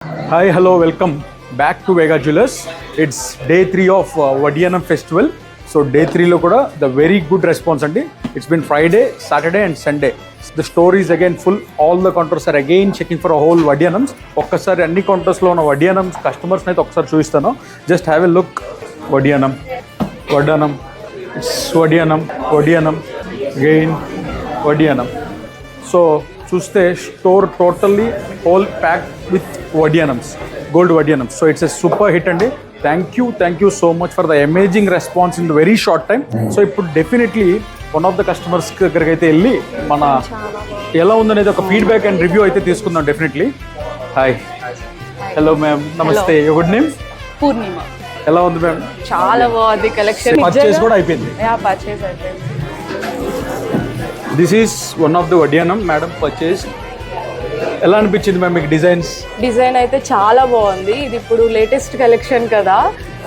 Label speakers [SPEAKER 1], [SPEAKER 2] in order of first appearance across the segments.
[SPEAKER 1] Hi, hello, welcome back to Vega Jewelers. It's day 3 of Vadiyanam festival. So day 3 lo kuda the very good response andi. It's been Friday, Saturday and Sunday. The store is again full. All the counters are again checking for a whole Vadiyanams. Okkasari anni counters lo una Vadiyanams customers naithe okkasari chuvistanu. Just have a look. Vadiyanam, Vadiyanam, it's Vadiyanam, Vadiyanam, again Vadiyanam. So చూస్తే store totally whole pack with vadiyanams, gold vadiyanams. So it's a super hit అండి. Thank you so much for the amazing response in very short time. So ఇప్పుడు definitely one of the customers దగ్గరికి అయితే వెళ్ళి మన ఎలా ఉందనేది ఒక ఫీడ్బ్యాక్ అండ్ రివ్యూ అయితే తీసుకుందాం డెఫినెట్లీ. హాయ్, హలో మ్యామ్, నమస్తే. Good name?
[SPEAKER 2] పూర్ణిమ.
[SPEAKER 1] ఎలా ఉంది మ్యామ్?
[SPEAKER 2] చాలా బాగుంది కలెక్షన్.
[SPEAKER 1] పర్చేస్ కూడా అయిపోయింది?
[SPEAKER 2] పర్చేస్ అయిపోయింది.
[SPEAKER 1] This is one of the vadiyanam madam purchase. ఎలా అనిపించింది మ్యామ్ మీకు డిజైన్స్?
[SPEAKER 2] డిజైన్ అయితే చాలా బాగుంది. ఇది ఇప్పుడు లేటెస్ట్ కలెక్షన్ కదా,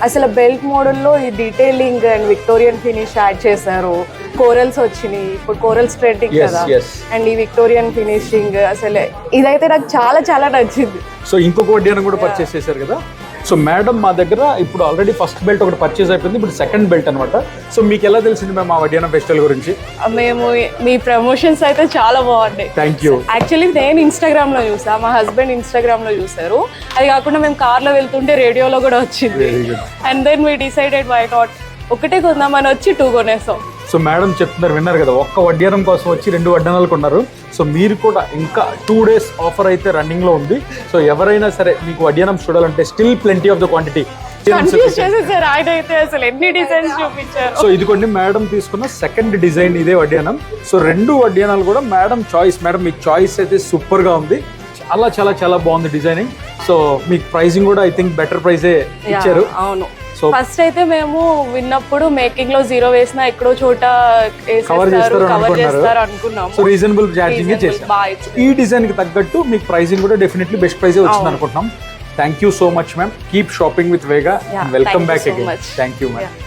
[SPEAKER 2] అసలు బెల్ట్ మోడల్లో ఈ detailing and Victorian finish add చేశారు. కోరల్స్ వచ్చినాయి, ఇప్పుడు కోరల్స్ ట్రెండింగ్ కదా, అండ్ ఈ విక్టోరియన్ ఫినిషింగ్ అసలు ఇదైతే నాకు చాలా చాలా నచ్చింది.
[SPEAKER 1] సో ఇంకొక వడ్డానం కూడా పర్చేస్ చేశారు కదా. సో మేడం మా దగ్గర ఇప్పుడు ఆల్రెడీ ఫస్ట్ బెల్ట్ ఒకటి పర్చేస్ అయిపోయింది, ఇప్పుడు సెకండ్ బెల్ట్ అనమాట. సో మీకు ఎలా తెలిసింది మేము ఆ వడ్డానం ఫెస్టివల్ గురించి?
[SPEAKER 2] మేము మీ ప్రమోషన్స్ అయితే చాలా బాగున్నాయి.
[SPEAKER 1] Thank you.
[SPEAKER 2] యాక్చువల్లీ నేను ఇన్స్టాగ్రామ్ లో చూసా, మా హస్బెండ్ ఇన్స్టాగ్రామ్ లో చూసారు. అది కాకుండా మేము కార్ లో వెళ్తుంటే రేడియోలో కూడా వచ్చింది. And then we decided why not ఒకటే కొందామని వచ్చి 2 కొనేసాం.
[SPEAKER 1] సో మేడం చెప్తున్నారు, విన్నారు కదా, ఒక్క వడ్డానం కోసం వచ్చి 2 వడ్డానాలు కొన్నారు. సో మీరు కూడా ఇంకా 2 days ఆఫర్ అయితే రన్నింగ్ లో ఉంది. సో ఎవరైనా సరే మీకు వడ్డానం చూడాలంటే still plenty of the quantity.
[SPEAKER 2] ఆయన అయితే అసలు ఎన్ని డిజైన్స్ చూపించారు.
[SPEAKER 1] సో ఇదిగోండి మేడం తీసుకున్న సెకండ్ డిజైన్ ఇదే వడ్డానం. సో 2 వడ్డానాలు కూడా మేడం చాయిస్. మేడం మీ చాయిస్ అయితే సూపర్ గా ఉంది, చాలా చాలా చాలా బాగుంది డిజైనింగ్. సో మీకు ప్రైసింగ్ కూడా ఐ థింక్ బెటర్ ప్రైజే ఇచ్చారు.
[SPEAKER 2] అవును. ఫస్ట్ అయితే మేము విన్నప్పుడు మేకింగ్ లో 0 వేసినా ఎక్కడో చోట కవర్ చేస్తారు అనుకున్నాము.
[SPEAKER 1] సో రీజనబుల్ చార్జింగ్ చేశారు. ఈ డిజైన్ కి తగ్గట్టు మీకు ప్రైసింగ్ కూడా డెఫినెట్లీ బెస్ట్ ప్రైజే వచ్చింది అనుకుంటున్నాం. Thank you so much ma'am. Keep shopping with Vega. Welcome back again. Thank you ma'am.